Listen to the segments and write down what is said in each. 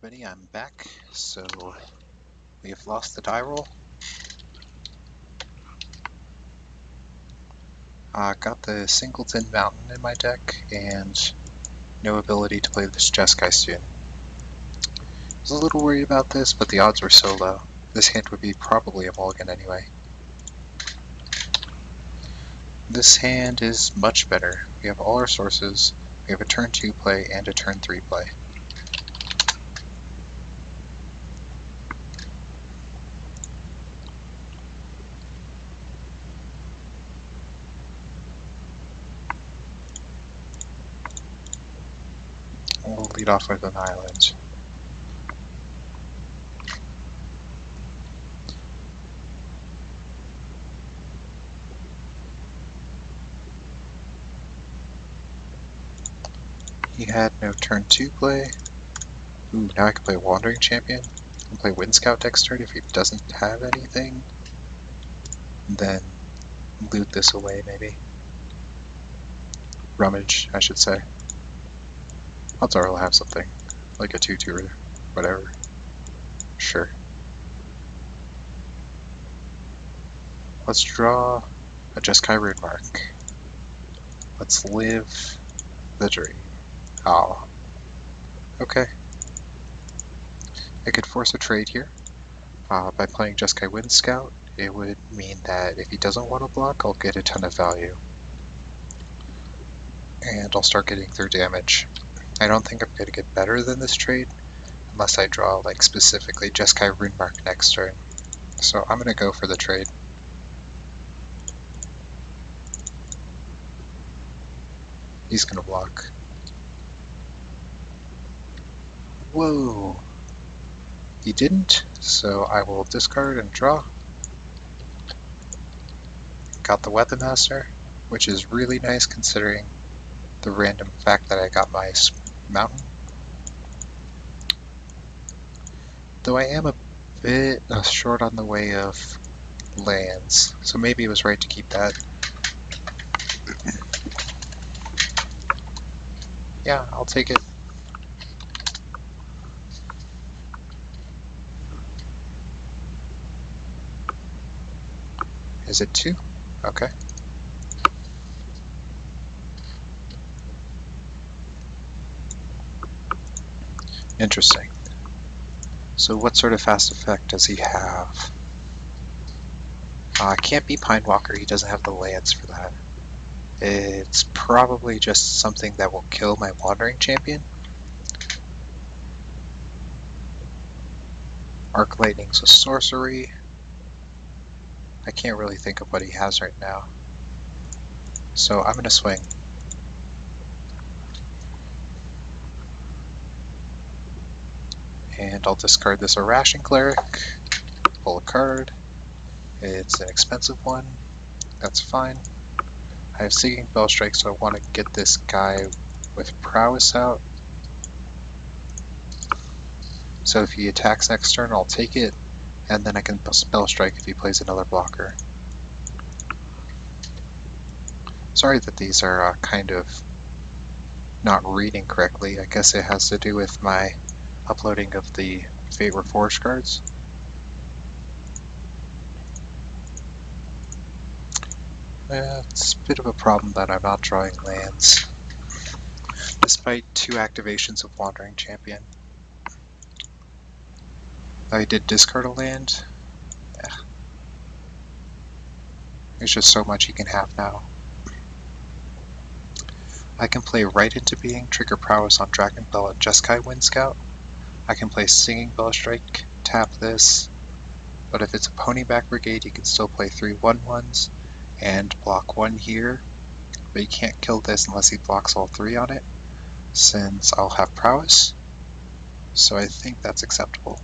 everybody, I'm back. So we have lost the die roll. Got the Singleton Mountain in my deck and no ability to play this Jeskai student. I was a little worried about this, but the odds were so low. This hand would be probably a mulligan anyway. This hand is much better. We have all our sources. We have a turn 2 play and a turn 3 play. We'll lead off with an island. He had no turn 2 play. Ooh, now I can play Wandering Champion. I can play Wind Scout next turn if he doesn't have anything. Then loot this away, maybe. Rummage, I should say. Odds are I'll have something. Like a 2-2 or whatever. Sure. Let's draw a Jeskai Rune Mark. Let's live the dream. Oh. Okay. I could force a trade here. By playing Jeskai Wind Scout, it would mean that if he doesn't want to block, I'll get a ton of value. And I'll start getting through damage. I don't think I'm going to get better than this trade, unless I draw like specifically Jeskai Rune Mark next turn. So I'm going to go for the trade. He's going to block. Whoa! He didn't, so I will discard and draw. Got the Weapon Master, which is really nice considering the random fact that I got my mountain. Though I am a bit short on the way of lands, so maybe it was right to keep that. Yeah, I'll take it. Is it 2? Okay. Interesting. So what sort of fast effect does he have? Can't be Pine Walker, he doesn't have the lands for that. It's probably just something that will kill my Wandering Champion. Arc Lightning's a sorcery. I can't really think of what he has right now. So I'm going to swing. And I'll discard this Irration Cleric, pull a card. It's an expensive one. That's fine. I have Singing Bellstrike, so I want to get this guy with Prowess out. So if he attacks next turn, I'll take it, and then I can Spell Strike if he plays another blocker. Sorry that these are kind of not reading correctly. I guess it has to do with my uploading of the Fate Reforged cards. It's a bit of a problem that I'm not drawing lands, despite 2 activations of Wandering Champion. I did discard a land. Yeah. There's just so much he can have now. I can play right into being, trigger Prowess on Dragon Bell and Jeskai Wind Scout. I can play Singing Bellstrike, tap this, but if it's a Ponyback Brigade, you can still play 3 1/1s and block 1 here, but you can't kill this unless he blocks all 3 on it, since I'll have Prowess, so I think that's acceptable.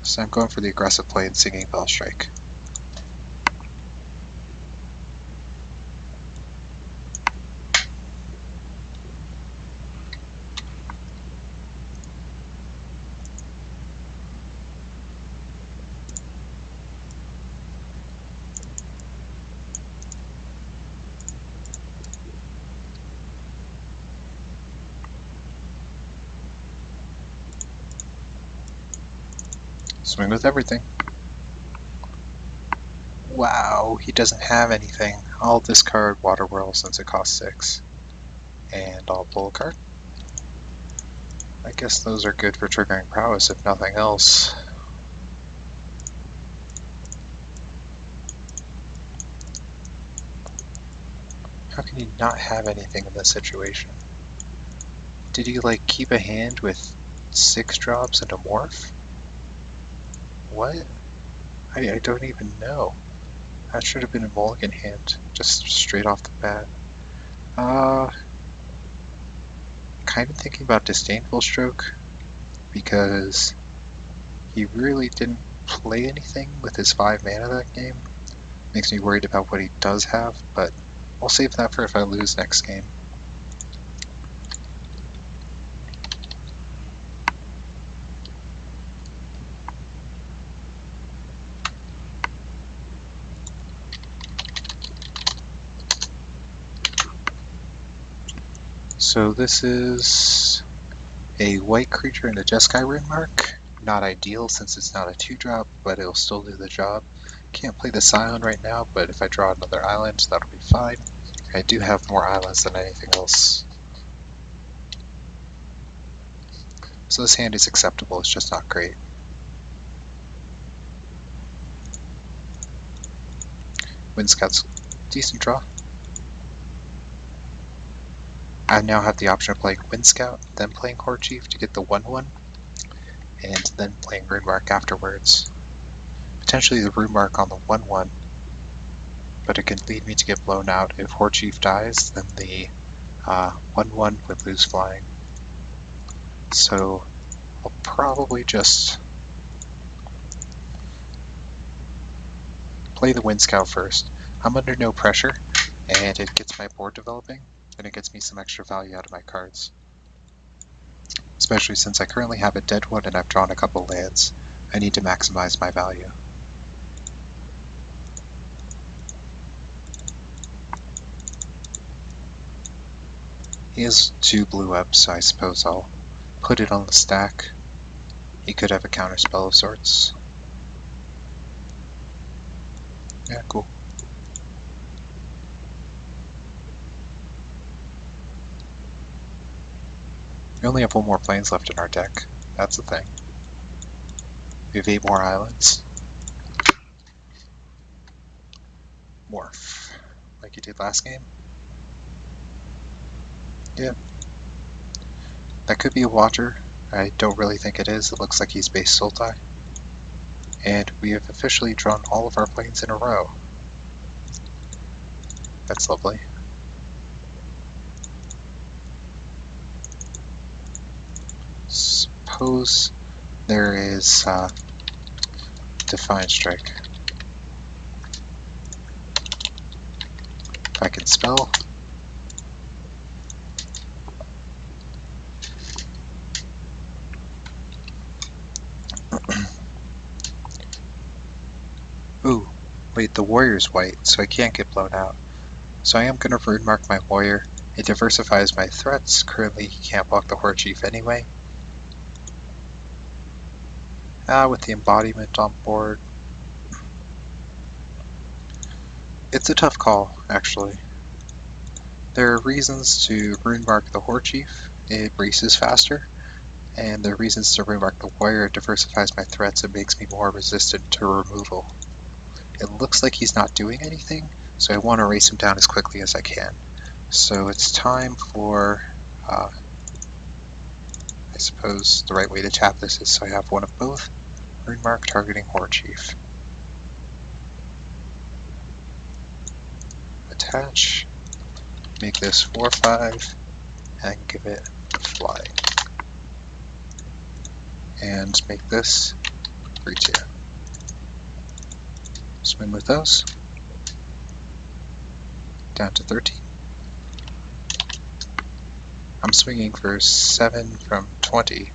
So I'm going for the aggressive play and Singing Bellstrike. Swing with everything. Wow, he doesn't have anything. I'll discard Water Whirl since it costs 6. And I'll pull a card. I guess those are good for triggering prowess if nothing else. How can you not have anything in this situation? Did he like keep a hand with 6 drops and a morph? What? I don't even know. That should have been a mulligan hand, just straight off the bat. Kind of thinking about Disdainful Stroke, because he really didn't play anything with his 5 mana that game. Makes me worried about what he does have, but I'll save that for if I lose next game. So this is a white creature in a Jeskai Rune Mark. Not ideal since it's not a 2-drop, but it'll still do the job. Can't play this island right now, but if I draw another island, that'll be fine. I do have more islands than anything else. So this hand is acceptable, it's just not great. Wind Scout's decent draw. I now have the option of playing Wind Scout, then playing Horde Chief to get the 1/1, and then playing Rune Mark afterwards. Potentially the Rune Mark on the 1/1, but it can lead me to get blown out. If Horde Chief dies, then the 1/1 would lose flying. So I'll probably just play the Wind Scout first. I'm under no pressure, and it gets my board developing, and it gets me some extra value out of my cards. Especially since I currently have a dead one and I've drawn a couple lands. I need to maximize my value. He has 2 blue up, so I suppose I'll put it on the stack. He could have a counter spell of sorts. Yeah, cool. We only have 1 more planes left in our deck. That's the thing. We have 8 more islands. Morph. Like you did last game? Yeah. That could be a Watcher. I don't really think it is. It looks like he's base Sultai. And we have officially drawn all of our planes in a row. That's lovely. Suppose there is Defiant Strike. If I can spell. Ooh, wait, the warrior's white, so I can't get blown out. So I am going to Rune Mark my warrior. It diversifies my threats. Currently he can't block the Horde Chief anyway. With the embodiment on board. It's a tough call, actually. There are reasons to Rune Mark the Horde Chief. It braces faster. And there are reasons to Rune Mark the warrior. It diversifies my threats. It makes me more resistant to removal. It looks like he's not doing anything, so I want to race him down as quickly as I can. So it's time for, I suppose the right way to tap this is so I have one of both. Rune Mark targeting Horde Chief. Attach. Make this 4/5 and give it fly. And make this 3/2. Swing with those. Down to 13. I'm swinging for 7 from 20.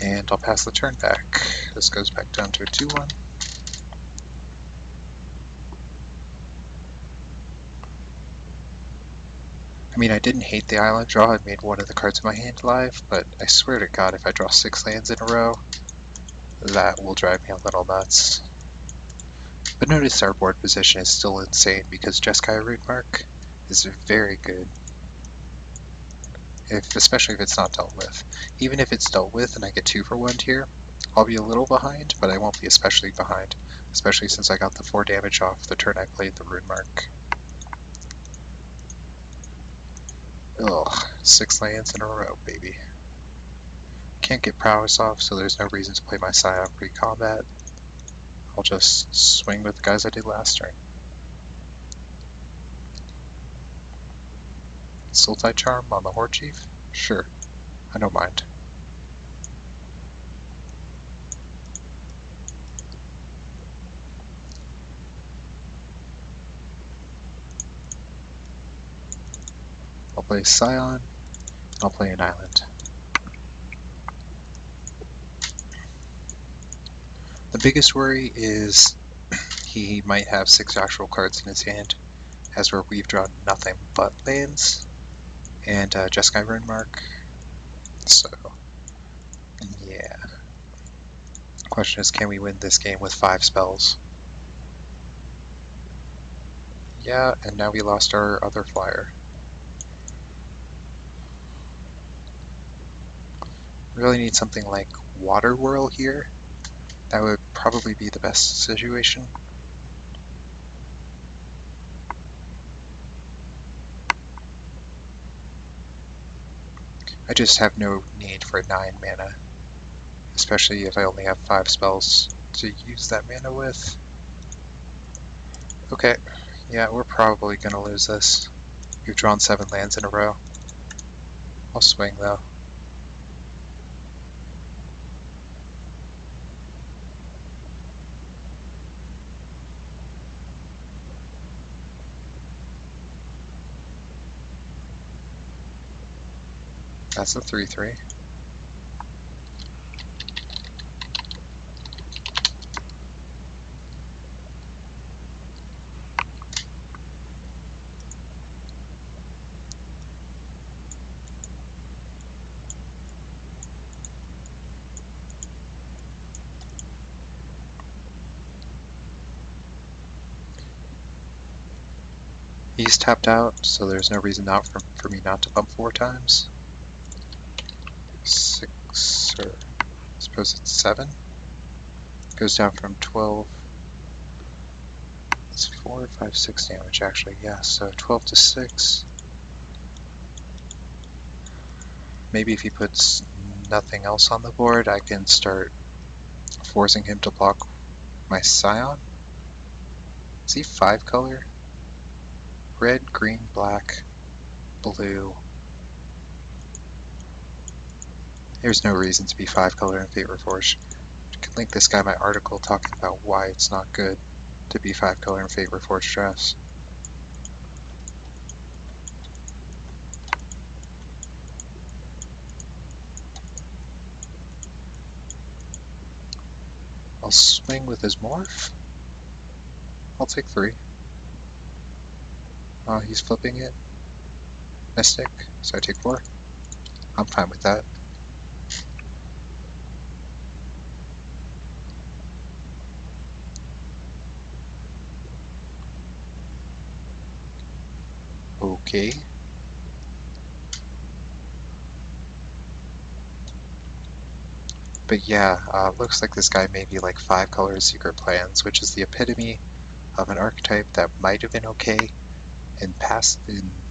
And I'll pass the turn back. This goes back down to a 2/1. I mean, I didn't hate the island draw. It made one of the cards in my hand live, but I swear to God, if I draw 6 lands in a row, that will drive me a little nuts. But notice our board position is still insane because Jeskai Rootmark is very good, especially if it's not dealt with. Even if it's dealt with and I get 2 for 1 here, I'll be a little behind, but I won't be especially behind, especially since I got the 4 damage off the turn I played the Rootmark. Ugh, 6 lands in a row, baby. Can't get prowess off, so there's no reason to play my Scion pre-combat. I'll just swing with the guys I did last turn. Sultai Charm on the Horde Chief? Sure, I don't mind. I'll play Scion, and I'll play an island. The biggest worry is he might have 6 actual cards in his hand, as where we've drawn nothing but lands, and Jeskai Rootmark, so yeah. The question is, can we win this game with 5 spells? Yeah, and now we lost our other flyer. Really need something like Water Whirl here. That would probably be the best situation. I just have no need for 9 mana, especially if I only have 5 spells to use that mana with. Okay, yeah, we're probably gonna lose this. We've drawn 7 lands in a row. I'll swing though. That's a 3/3. He's tapped out, so there's no reason not for me not to bump 4 times. 6, or I suppose it's 7. Goes down from 12. It's 4, 5, 6 damage actually, yeah, so 12 to 6. Maybe if he puts nothing else on the board, I can start forcing him to block my Scion. Is he 5 color? Red, green, black, blue. There's no reason to be 5 color in Fate Reforged. I can link this guy my article talking about why it's not good to be 5 color in Fate Reforged drafts. I'll swing with his morph. I'll take 3. He's flipping it. Mystic, so I take 4. I'm fine with that. Okay. But yeah, looks like this guy may be like 5 color Secret Plans, which is the epitome of an archetype that might have been okay in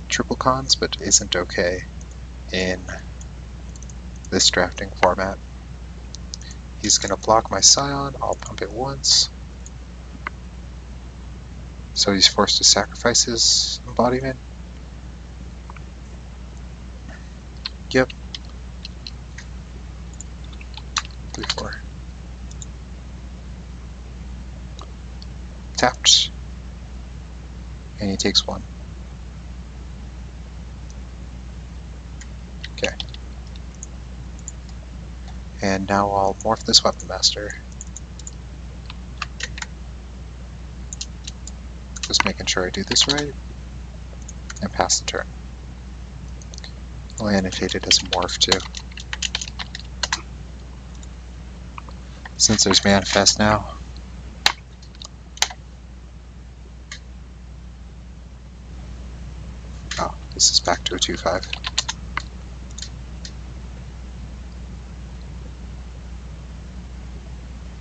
triple cons, but isn't okay in this drafting format. He's gonna block my Scion, I'll pump it once. So he's forced to sacrifice his embodiment. Yep. 3, 4. Tapped. And he takes 1. Okay. And now I'll morph this Weapon Master. Just making sure I do this right. And pass the turn. I'll annotate it as morph too. Since there's manifest now. Oh, this is back to a 2/5.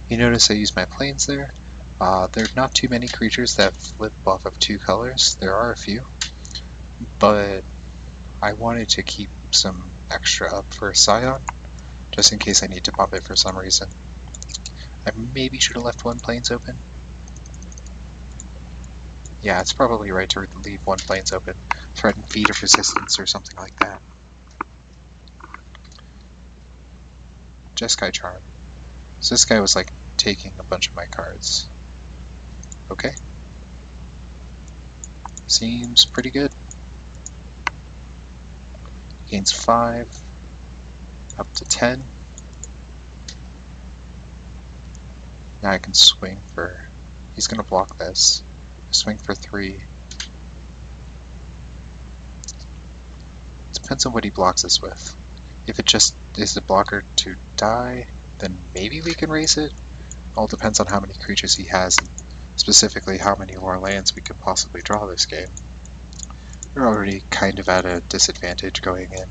You notice I use my planes there. There are not too many creatures that flip off of 2 colors. There are a few, but I wanted to keep some extra up for Scion, just in case I need to pop it for some reason. I maybe should have left 1 planes open. Yeah, it's probably right to leave 1 planes open. Threaten feed of resistance or something like that. Jeskai Charm. So this guy was like taking a bunch of my cards. Okay. Seems pretty good. Gains 5, up to 10. Now I can swing for... He's going to block this. Swing for 3. Depends on what he blocks us with. If it just is the blocker to die, then maybe we can raise it. All depends on how many creatures he has, and specifically how many more lands we could possibly draw this game. We're already kind of at a disadvantage going in.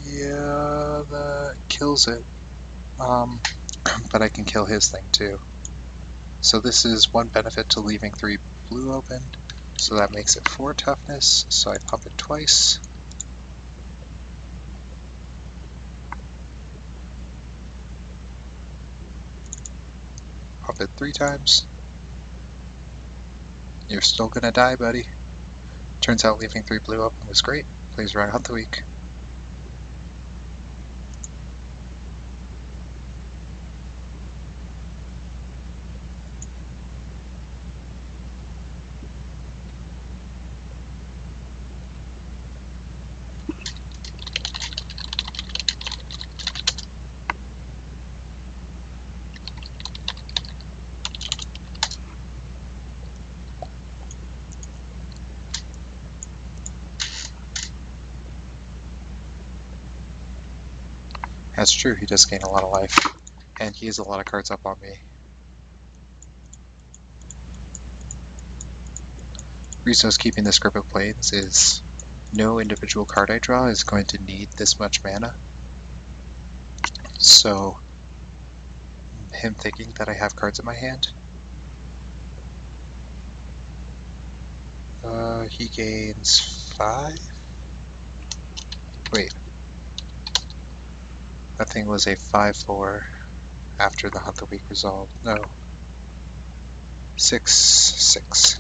Yeah, that kills it. But I can kill his thing too. So this is 1 benefit to leaving 3 blue open. So that makes it 4 toughness. So I pump it twice. Pump it 3 times. You're still gonna die, buddy. Turns out leaving 3 blue open was great. Plays around Hunt the Week. That's true, he does gain a lot of life. And he has a lot of cards up on me. The reason I was keeping this grip of planes is no individual card I draw is going to need this much mana. So, him thinking that I have cards in my hand. He gains 5? Wait. That thing was a 5/4 after the Hunt the Week resolved. No. 6/6.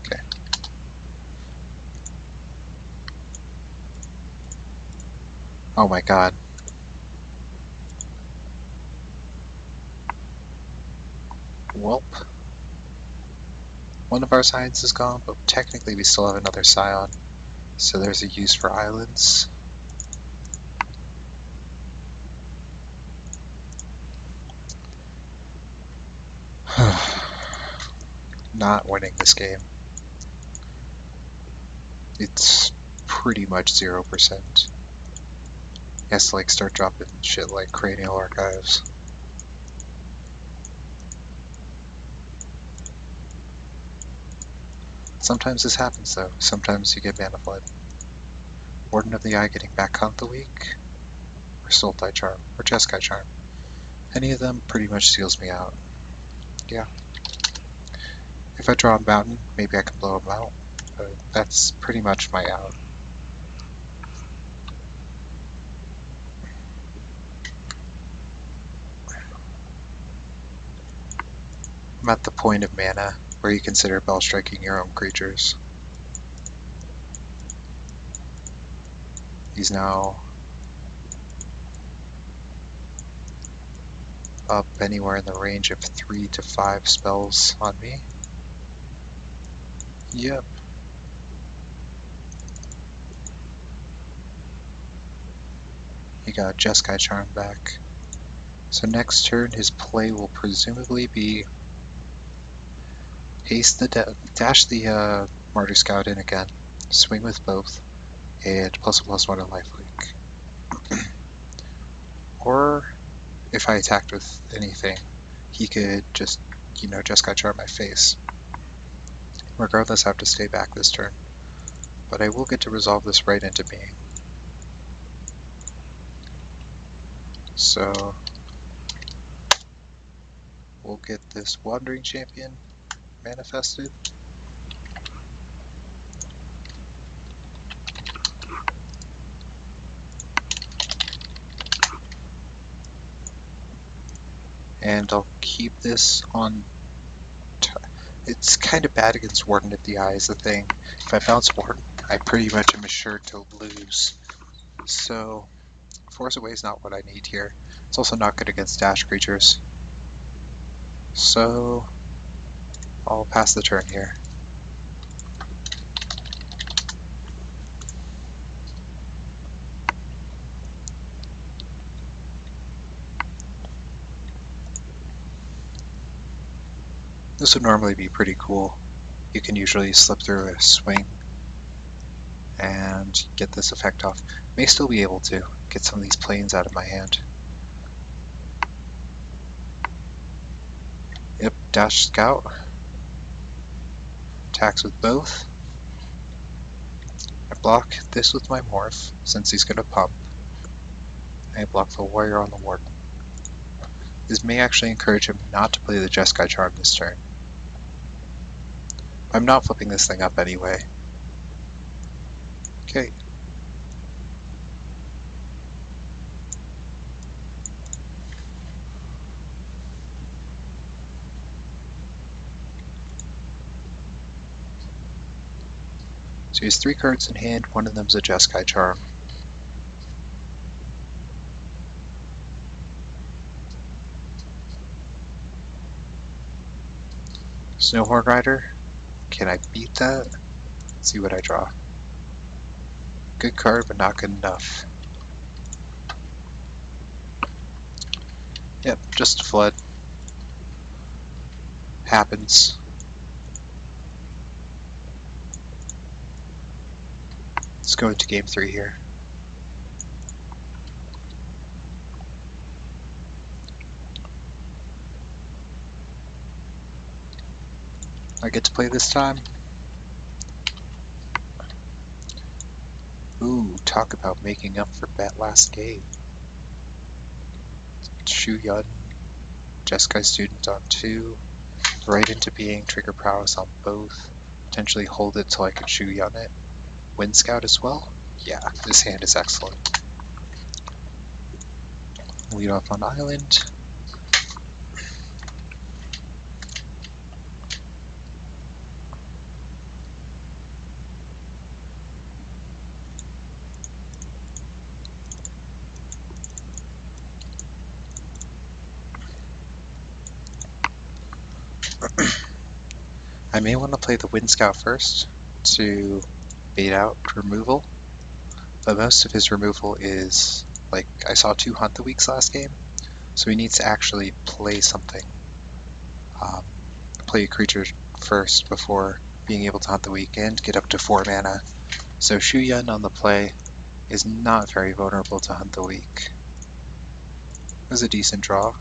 Okay. Oh my god. Welp. One of our science is gone, but technically we still have another Scion. So there's a use for islands. Not winning this game. It's pretty much 0%. He has to like start dropping shit like cranial archives. Sometimes this happens though. Sometimes you get Mana Flood. Warden of the Eye getting back Hunt the Week, or Sultai Charm, or Jeskai Charm. Any of them pretty much seals me out. Yeah. If I draw a mountain, maybe I can blow them out, but that's pretty much my out. I'm at the point of mana where you consider bell striking your own creatures. He's now up anywhere in the range of 3 to 5 spells on me. Yep. He got Jeskai Charm back. So next turn his play will presumably be haste the dash the Martyr Scout in again, swing with both, and +1/+1 in lifelink. Or if I attacked with anything, he could just, Jeskai Charm my face. Regardless, I have to stay back this turn. But I will get to resolve this right into being. So we'll get this Wandering Champion manifested. And I'll keep this on. It's kind of bad against Warden if the Eye is the thing. If I bounce Warden, I pretty much am assured to lose. So Force Away is not what I need here. It's also not good against dash creatures. So I'll pass the turn here. This would normally be pretty cool. You can usually slip through a swing and get this effect off. May still be able to get some of these planes out of my hand. Yep, Dash Scout. Attacks with both. I block this with my Morph, since he's going to pump. I block the Warrior on the Warden. This may actually encourage him not to play the Jeskai Charm this turn. I'm not flipping this thing up anyway. Okay. So he has 3 cards in hand, one of them's a Jeskai Charm. Snowhorn Rider. Can I beat that? Let's see what I draw. Good card, but not good enough. Yep, just a flood. Happens. Let's go into game 3 here. I get to play this time. Ooh, talk about making up for that last game. Shu Yun, Jeskai Student on 2, right into being, trigger prowess on both, potentially hold it till I can Shu Yun it. Wind Scout as well? Yeah, this hand is excellent. Lead off on Island. I may want to play the Wind Scout first to bait out removal, but most of his removal is, like, I saw 2 Hunt the Weeks last game, so he needs to actually play something. Play a creature first before being able to Hunt the Week and get up to 4 mana. So Shu Yun on the play is not very vulnerable to Hunt the Week. It was a decent draw,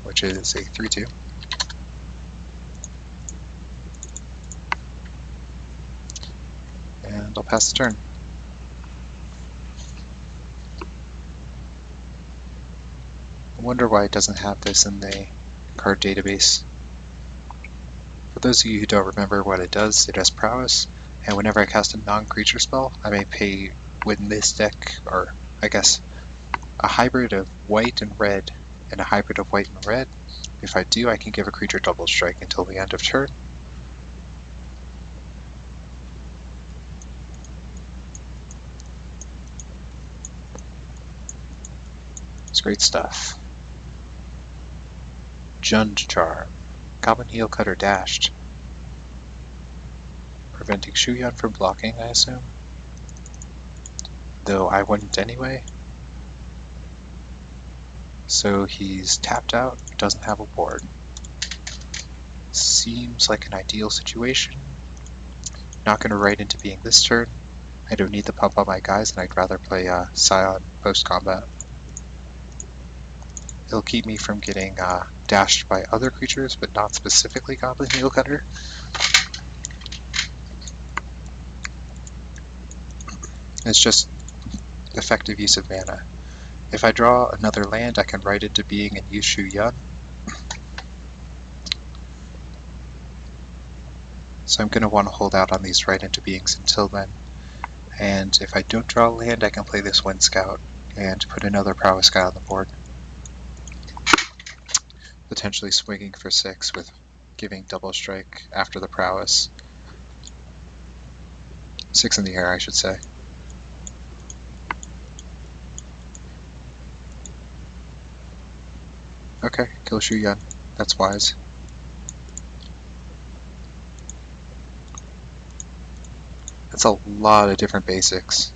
which is a 3/2. And I'll pass the turn. I wonder why it doesn't have this in the card database. For those of you who don't remember what it has prowess, and whenever I cast a non-creature spell, I may pay win this deck, or I guess a hybrid of white and red, and a hybrid of white and red. If I do, I can give a creature double strike until the end of turn. It's great stuff. Jund Charm. Common Heel Cutter dashed. Preventing Shu Yun from blocking, I assume. though I wouldn't anyway. So he's tapped out, doesn't have a board. Seems like an ideal situation. Not going to write into being this turn. I don't need the pump on my guys, and I'd rather play Scion post-combat. It'll keep me from getting dashed by other creatures, but not specifically Goblin Needlecutter. It's just effective use of mana. If I draw another land, I can write into being and use Shu Yun. So I'm going to want to hold out on these write into beings until then. And if I don't draw a land, I can play this Wind Scout and put another Prowess guy on the board. Potentially swinging for 6 with giving double strike after the Prowess. 6 in the air, I should say. Okay, kill Shu Yun. That's wise. That's a lot of different basics.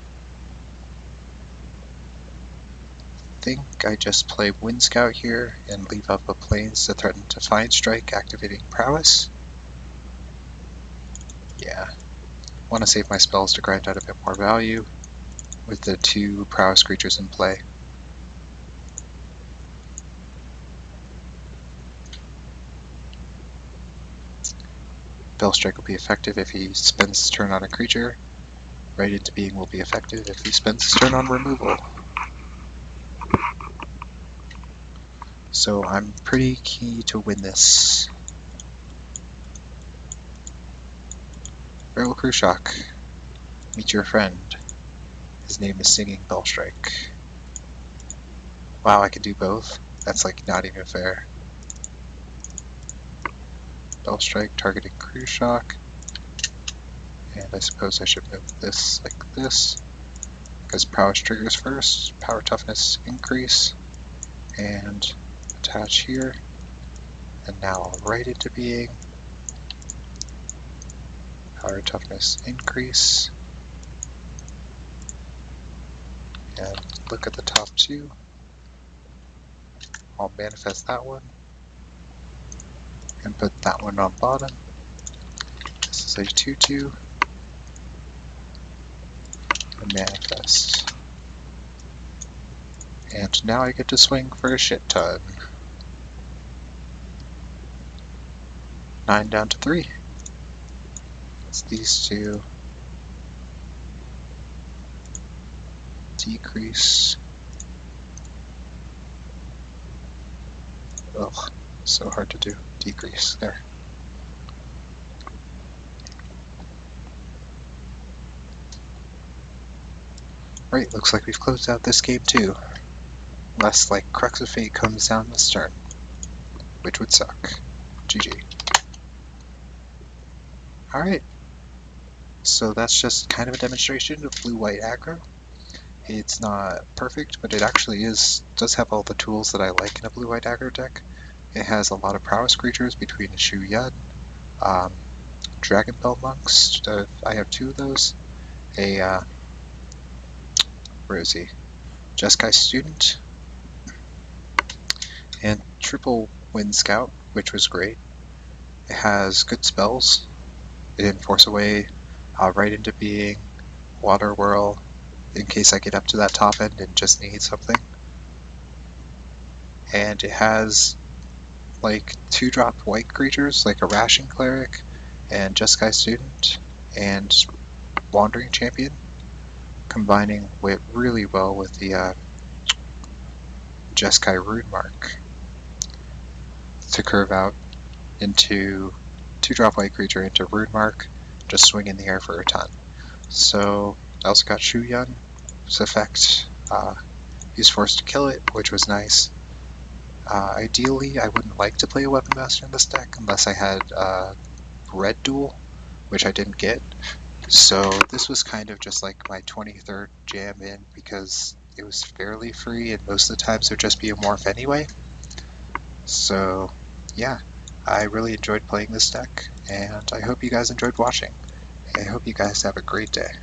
I think I just play Wind Scout here and leave up a Plains to threaten Defiant Strike, activating Prowess. Yeah. Want to save my spells to grind out a bit more value with the 2 Prowess creatures in play. Spell Strike will be effective if he spends his turn on a creature. Write into being will be effective if he spends his turn on removal. So I'm pretty keen to win this. Farewell Krushock. Meet your friend. His name is Singing Bellstrike. Wow, I can do both? That's like not even fair. Bellstrike targeting Krushock. And I suppose I should move this like this, because Prowess triggers first, Power Toughness increase, and attach here. And now I'll write into being, Power Toughness increase, and look at the top 2. I'll manifest that one, and put that one on bottom. This is a 2/2. Manifest. And now I get to swing for a shit ton. 9 down to 3. It's these 2. Decrease. Ugh, so hard to do. Decrease. There. Right, looks like we've closed out this game too. Unless, like, Crux of Fate comes down this turn. Which would suck. GG. Alright. So that's just kind of a demonstration of blue-white aggro. It's not perfect, but it actually does have all the tools that I like in a blue-white aggro deck. It has a lot of prowess creatures between Shu Yun, Dragon Bell Monks, I have 2 of those, where is he? Jeskai Student, and triple Wind Scout, which was great. It has good spells. It Enforce Away, Write into Being, Water Whirl, in case I get up to that top end and just need something. And it has like 2-drop white creatures, like a Ration Cleric, and Jeskai Student, and Wandering Champion, combining really well with the Jeskai Rune Mark to curve out into 2-drop white creature into Rune Mark, just swing in the air for a ton. So I also got Shu Yun's effect. He's forced to kill it, which was nice. Ideally, I wouldn't like to play a Weapon Master in this deck unless I had Red Duel, which I didn't get. So this was kind of just like my 23rd jam in, because it was fairly free and most of the times it would just be a morph anyway. So yeah, I really enjoyed playing this deck, and I hope you guys enjoyed watching. I hope you guys have a great day.